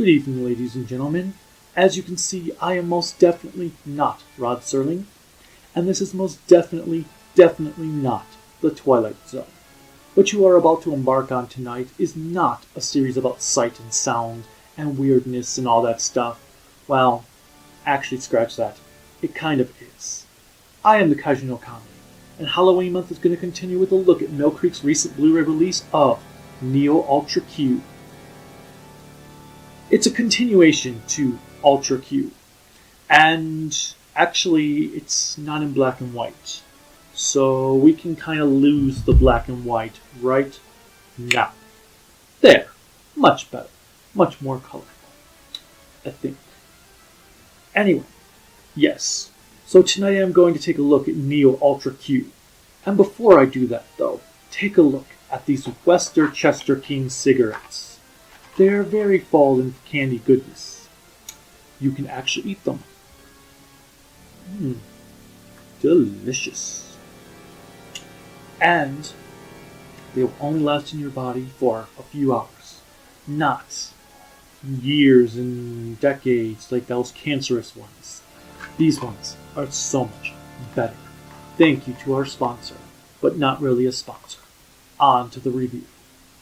Good evening, ladies and gentlemen. As you can see, I am most definitely not Rod Serling, and this is most definitely not The Twilight Zone. What you are about to embark on tonight is not a series about sight and sound and weirdness and all that stuff. Well, actually scratch that. It kind of is. I am the Kaiju no Kami, and Halloween month is going to continue with a look at Mill Creek's recent Blu-ray release of Neo Ultra Q. It's a continuation to Ultra Q, and actually it's not in black and white, so we can kind of lose the black and white right now. There, much better, much more colorful, I think. Anyway, yes, so tonight I'm going to take a look at Neo Ultra Q, and before I do that though, take a look at these Wester Chester King cigarettes. They're very fall and candy goodness. You can actually eat them. Delicious. And they will only last in your body for a few hours, not years and decades like those cancerous ones. These ones are so much better. Thank you to our sponsor, but not really a sponsor. On to the review.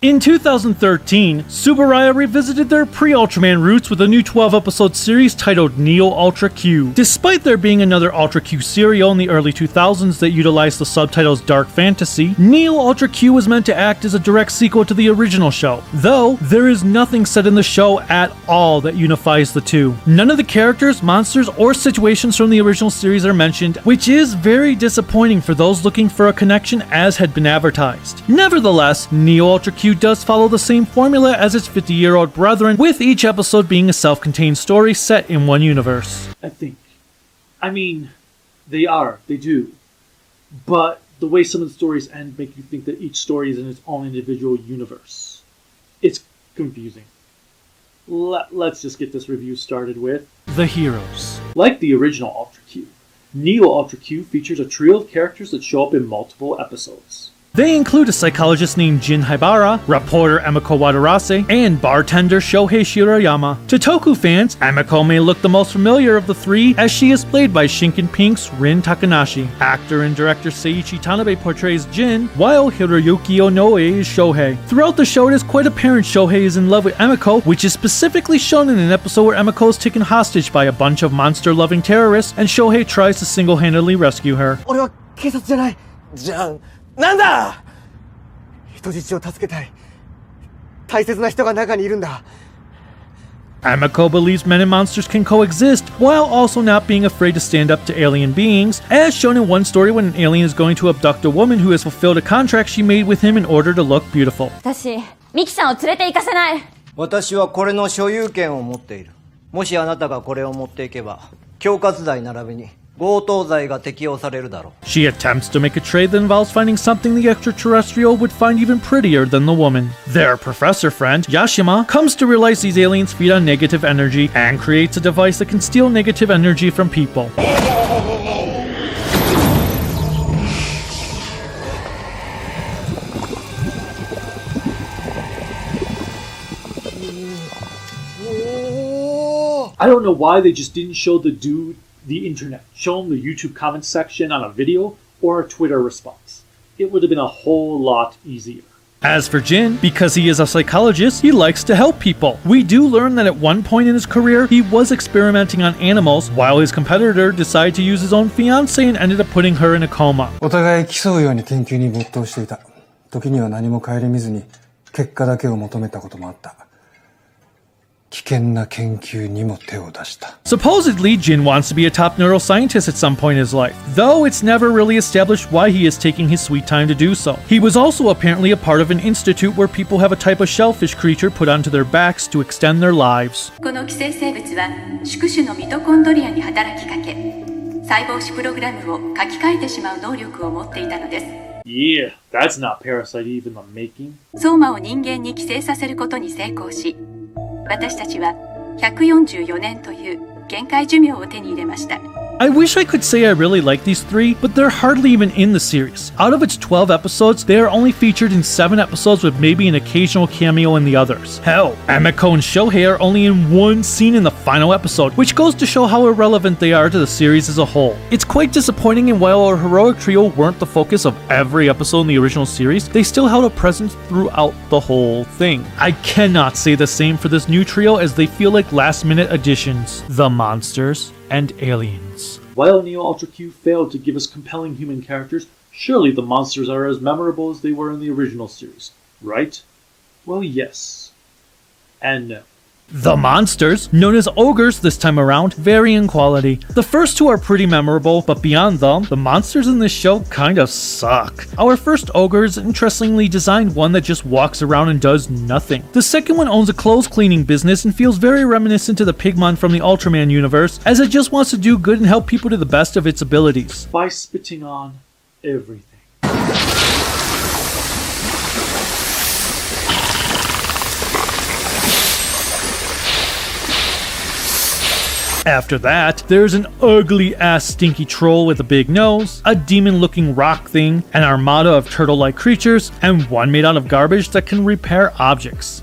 In 2013, Tsuburaya revisited their pre-Ultraman roots with a new 12-episode series titled Neo Ultra Q. Despite there being another Ultra Q serial in the early 2000s that utilized the subtitles Dark Fantasy, Neo Ultra Q was meant to act as a direct sequel to the original show, though there is nothing said in the show at all that unifies the two. None of the characters, monsters, or situations from the original series are mentioned, which is very disappointing for those looking for a connection as had been advertised. Nevertheless, Neo Ultra Q does follow the same formula as its 50-year-old brethren, with each episode being a self-contained story set in one universe. I think. I mean, they do. But the way some of the stories end make you think that each story is in its own individual universe. It's confusing. Let's just get this review started with the heroes. Like the original Ultra Q, Neo Ultra Q features a trio of characters that show up in multiple episodes. They include a psychologist named Jin Haibara, reporter Emiko Wadarase, and bartender Shohei Shirayama. To Toku fans, Emiko may look the most familiar of the three, as she is played by Shinken Pink's Rin Takanashi. Actor and director Seiichi Tanabe portrays Jin, while Hiroyuki Onoe is Shohei. Throughout the show, it is quite apparent Shohei is in love with Emiko, which is specifically shown in an episode where Emiko is taken hostage by a bunch of monster-loving terrorists, and Shohei tries to single-handedly rescue her. なんだ!人質を助けたい。大切な人が中にいるんだ。 Emiko believes men and monsters can coexist, while also not being afraid to stand up to alien beings, as shown in one story when an alien is going to abduct a woman who has fulfilled a contract she made with him in order to look beautiful. 私、ミキさんを連れて行かせない。私はこれの所有権を持っている。もしあなたがこれを持っていけば、恐喝罪並びに She attempts to make a trade that involves finding something the extraterrestrial would find even prettier than the woman. Their professor friend, Yashima, comes to realize these aliens feed on negative energy and creates a device that can steal negative energy from people. I don't know why they just didn't show the dude the internet. Show him the YouTube comment section on a video or a Twitter response. It would have been a whole lot easier. As for Jin, because he is a psychologist, he likes to help people. We do learn that at one point in his career, he was experimenting on animals, while his competitor decided to use his own fiancée and ended up putting her in a coma. お互い競うように研究に没頭していた。時には何も顧みずに結果だけを求めたこともあった。 Supposedly, Jin wants to be a top neuroscientist at some point in his life, though it's never really established why he is taking his sweet time to do so. He was also apparently a part of an institute where people have a type of shellfish creature put onto their backs to extend their lives. この寄生生物は宿主のミトコンドリアに働きかけ、細胞子プログラムを書き換えてしまう能力を持っていたのです。Yeah, that's not parasite even the making. ソーマを人間に寄生させることに成功し、私たちは144年という限界寿命を手に入れました。I wish I could say I really like these three, but they're hardly even in the series. Out of its 12 episodes, they are only featured in 7 episodes with maybe an occasional cameo in the others. Hell, Emiko and Shohei are only in one scene in the final episode, which goes to show how irrelevant they are to the series as a whole. It's quite disappointing, and while our heroic trio weren't the focus of every episode in the original series, they still held a presence throughout the whole thing. I cannot say the same for this new trio, as they feel like last-minute additions. The monsters and aliens. While Neo Ultra Q failed to give us compelling human characters, surely the monsters are as memorable as they were in the original series, right? Well, yes. And no. The monsters, known as ogres this time around, vary in quality. The first two are pretty memorable, but beyond them, the monsters in this show kind of suck. Our first ogre is interestingly designed one that just walks around and does nothing. The second one owns a clothes cleaning business and feels very reminiscent to the Pigmon from the Ultraman universe, as it just wants to do good and help people to the best of its abilities. By spitting on everything. After that, there's an ugly-ass stinky troll with a big nose, a demon-looking rock thing, an armada of turtle-like creatures, and one made out of garbage that can repair objects.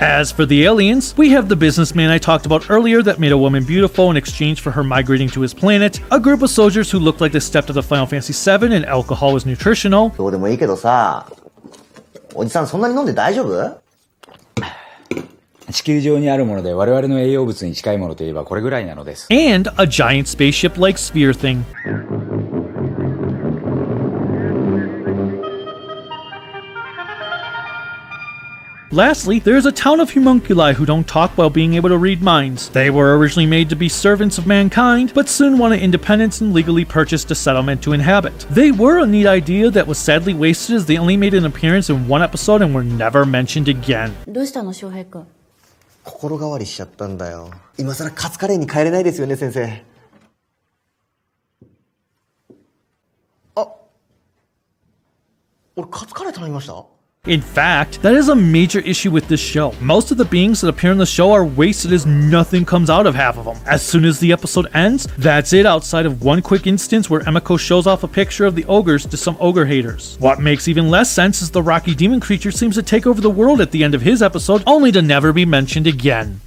As for the aliens, we have the businessman I talked about earlier that made a woman beautiful in exchange for her migrating to his planet, a group of soldiers who looked like they stepped out of Final Fantasy VII and alcohol was nutritional, どうでもいいけどさ、おじさんそんなに飲んで大丈夫？地球上にあるもので我々の栄養物に近いものといえばこれぐらいなのです。 and a giant spaceship-like sphere thing. Lastly, there's a town of homunculi who don't talk while being able to read minds. They were originally made to be servants of mankind, but soon wanted independence and legally purchased a settlement to inhabit. They were a neat idea that was sadly wasted, as they only made an appearance in one episode and were never mentioned again. どうしたの翔平君。心変わりしちゃったんだよ。今さらカツカレーに帰れないですよね、先生。あ、俺カツカレー頼みました？ In fact, that is a major issue with this show. Most of the beings that appear in the show are wasted, as nothing comes out of half of them. As soon as the episode ends, that's it, outside of one quick instance where Emiko shows off a picture of the ogres to some ogre haters. What makes even less sense is the rocky demon creature seems to take over the world at the end of his episode, only to never be mentioned again.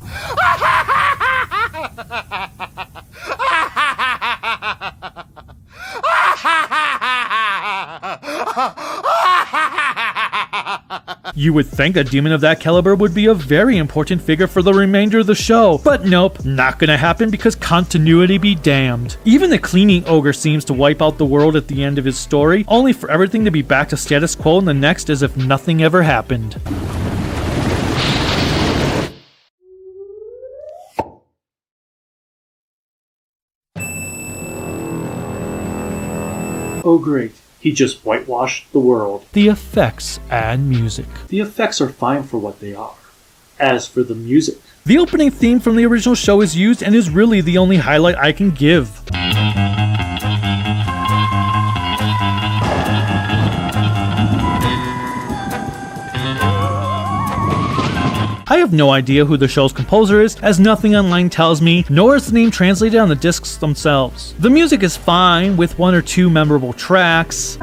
You would think a demon of that caliber would be a very important figure for the remainder of the show, but nope, not gonna happen because continuity be damned. Even the cleaning ogre seems to wipe out the world at the end of his story, only for everything to be back to status quo in the next as if nothing ever happened. Oh great, he just whitewashed the world. The effects and music. The effects are fine for what they are. As for the music, The opening theme from the original show is used and is really the only highlight I can give. I have no idea who the show's composer is, as nothing online tells me, nor is the name translated on the discs themselves. The music is fine, with 1 or 2 memorable tracks.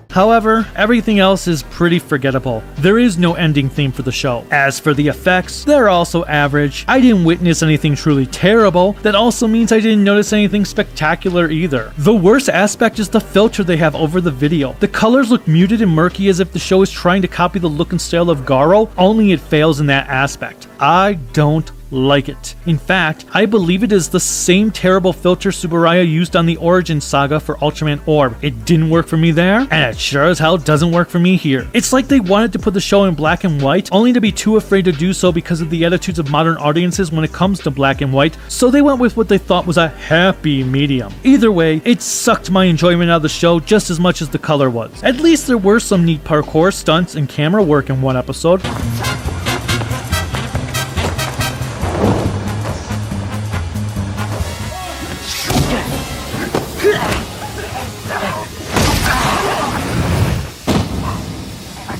However, everything else is pretty forgettable. There is no ending theme for the show. As for the effects, they're also average. I didn't witness anything truly terrible. That also means I didn't notice anything spectacular either. The worst aspect is the filter they have over the video. The colors look muted and murky, as if the show is trying to copy the look and style of Garo, only it fails in that aspect. I don't like it. In fact, I believe it is the same terrible filter Tsuburaya used on the Origin Saga for Ultraman Orb. It didn't work for me there, and it sure as hell doesn't work for me here. It's like they wanted to put the show in black and white, only to be too afraid to do so because of the attitudes of modern audiences when it comes to black and white, so they went with what they thought was a happy medium. Either way, it sucked my enjoyment out of the show just as much as the color was. At least there were some neat parkour, stunts, and camera work in one episode.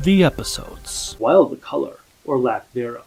The episodes, While the color, or lack thereof,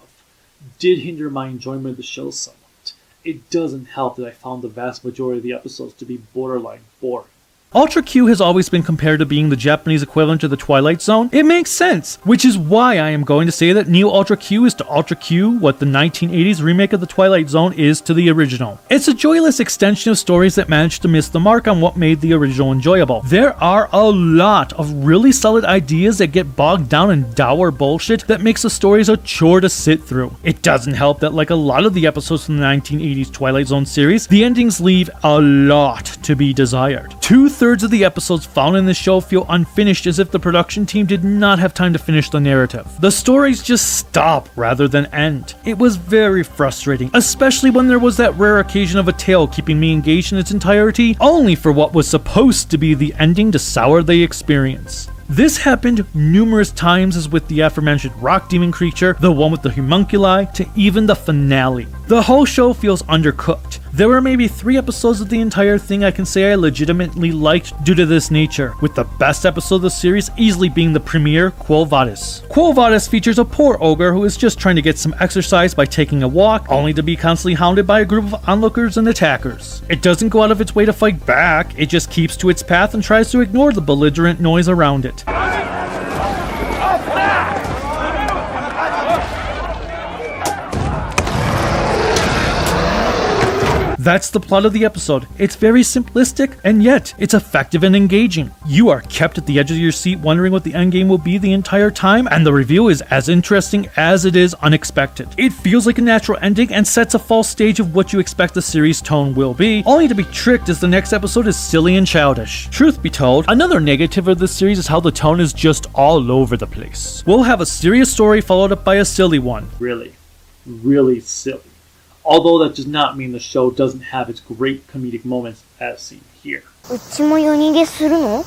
did hinder my enjoyment of the show somewhat, it doesn't help that I found the vast majority of the episodes to be borderline boring. Ultra Q has always been compared to being the Japanese equivalent to the Twilight Zone. It makes sense, which is why I am going to say that Neo Ultra Q is to Ultra Q what the 1980s remake of the Twilight Zone is to the original. It's a joyless extension of stories that managed to miss the mark on what made the original enjoyable. There are a lot of really solid ideas that get bogged down in dour bullshit that makes the stories a chore to sit through. It doesn't help that, like a lot of the episodes from the 1980s Twilight Zone series, the endings leave a lot to be desired. 2/3 of the episodes found in this show feel unfinished, as if the production team did not have time to finish the narrative. The stories just stop rather than end. It was very frustrating, especially when there was that rare occasion of a tale keeping me engaged in its entirety, only for what was supposed to be the ending to sour the experience. This happened numerous times, as with the aforementioned rock demon creature, the one with the homunculi, to even the finale. The whole show feels undercooked. There were maybe 3 episodes of the entire thing I can say I legitimately liked due to this nature, with the best episode of the series easily being the premiere, Quo Vadis. Quo Vadis features a poor ogre who is just trying to get some exercise by taking a walk, only to be constantly hounded by a group of onlookers and attackers. It doesn't go out of its way to fight back, it just keeps to its path and tries to ignore the belligerent noise around it. That's the plot of the episode. It's very simplistic, and yet it's effective and engaging. You are kept at the edge of your seat wondering what the endgame will be the entire time, and the reveal is as interesting as it is unexpected. It feels like a natural ending and sets a false stage of what you expect the series' tone will be, only to be tricked as the next episode is silly and childish. Truth be told, another negative of this series is how the tone is just all over the place. We'll have a serious story followed up by a silly one. Really silly. Although that does not mean the show doesn't have its great comedic moments as seen here. うちも夜逃げするの?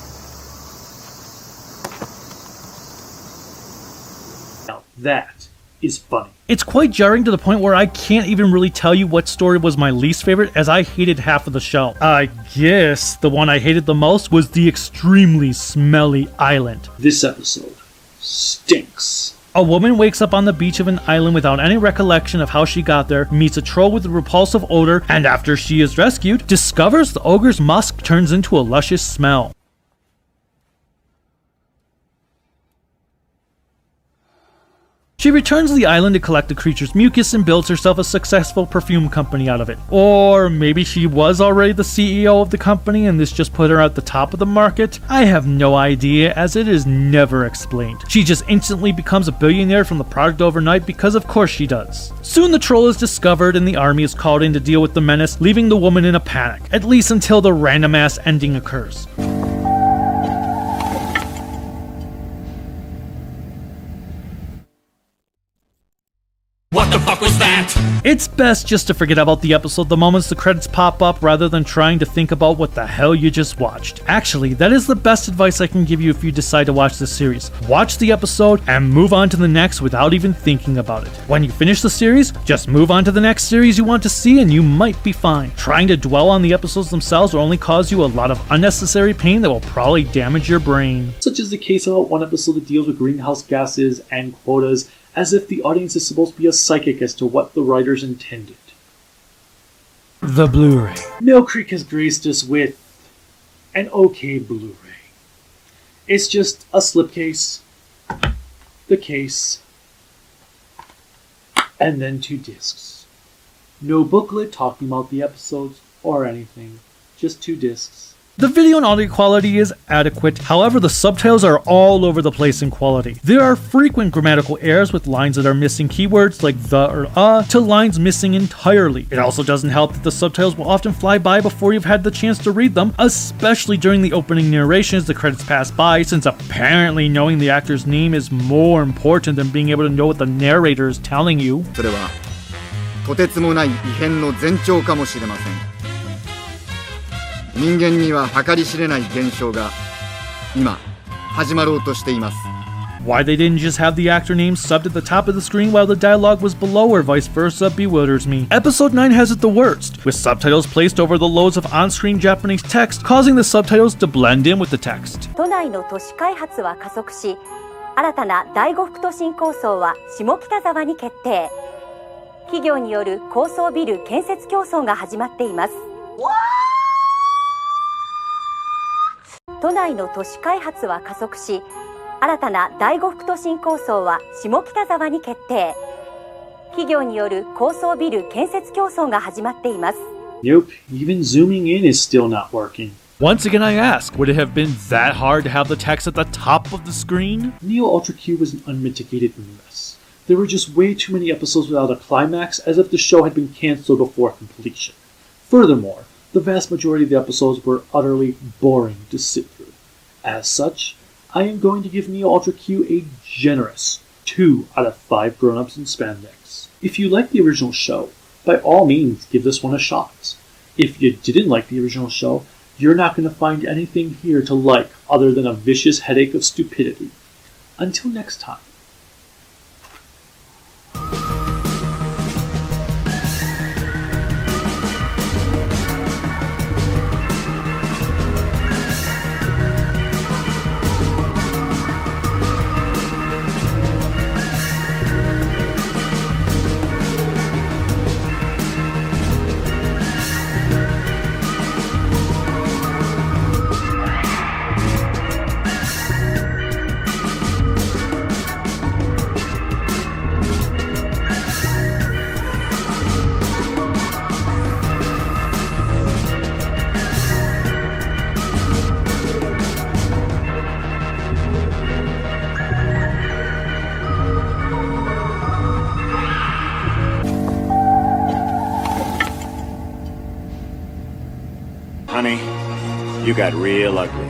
Now that is funny. It's quite jarring to the point where I can't even really tell you what story was my least favorite, as I hated half of the show. I guess the one I hated the most was the extremely smelly island. This episode stinks. A woman wakes up on the beach of an island without any recollection of how she got there, meets a troll with a repulsive odor, and after she is rescued, discovers the ogre's musk turns into a luscious smell. She returns to the island to collect the creature's mucus and builds herself a successful perfume company out of it. Or maybe she was already the CEO of the company and this just put her at the top of the market? I have no idea, as it is never explained. She just instantly becomes a billionaire from the product overnight because of course she does. Soon the troll is discovered and the army is called in to deal with the menace, leaving the woman in a panic, at least until the random ass ending occurs. What the fuck was that? It's best just to forget about the episode the moments the credits pop up rather than trying to think about what the hell you just watched. Actually, that is the best advice I can give you if you decide to watch this series. Watch the episode and move on to the next without even thinking about it. When you finish the series, just move on to the next series you want to see and you might be fine. Trying to dwell on the episodes themselves will only cause you a lot of unnecessary pain that will probably damage your brain. Such is the case about one episode that deals with greenhouse gases and quotas, as if the audience is supposed to be a psychic as to what the writers intended. The Blu-Ray. Mill Creek has graced us with an okay Blu-Ray. It's just a slipcase, the case, and then 2 discs. No booklet talking about the episodes or anything, just 2 discs. The video and audio quality is adequate, however the subtitles are all over the place in quality. There are frequent grammatical errors with lines that are missing keywords like the or to lines missing entirely. It also doesn't help that the subtitles will often fly by before you've had the chance to read them, especially during the opening narration as the credits pass by, since apparently knowing the actor's name is more important than being able to know what the narrator is telling you. それはとてつもない異変の前兆かもしれません。人間には計り知れない現象が今始まろうとしています。 Why they didn't just have the actor name subbed at the top of the screen while the dialogue was below or vice versa bewilders me. Episode 9 has it the worst, with subtitles placed over the loads of on-screen Japanese text, causing the subtitles to blend in with the text. 都内の都市開発は加速し、新たな第5副都心構想は下北沢に決定。企業による高層ビル建設競争が始まっています。都内の都市開発は加速し、新たな第5副都心構想は下北沢に決定。企業による高層ビル建設競争が始まっています。Nope, even zooming in is still not working. Once again I ask, would it have been that hard to have the text at the top of the screen? Neo Ultra Q was an unmitigated mess. There were just way too many episodes without a climax, as if the show had been cancelled before completion. Furthermore, the vast majority of the episodes were utterly boring to sit through. As such, I am going to give Neo Ultra Q a generous 2 out of 5 grown-ups in spandex. If you like the original show, by all means give this one a shot. If you didn't like the original show, you're not going to find anything here to like other than a vicious headache of stupidity. Until next time. Honey, you got real ugly.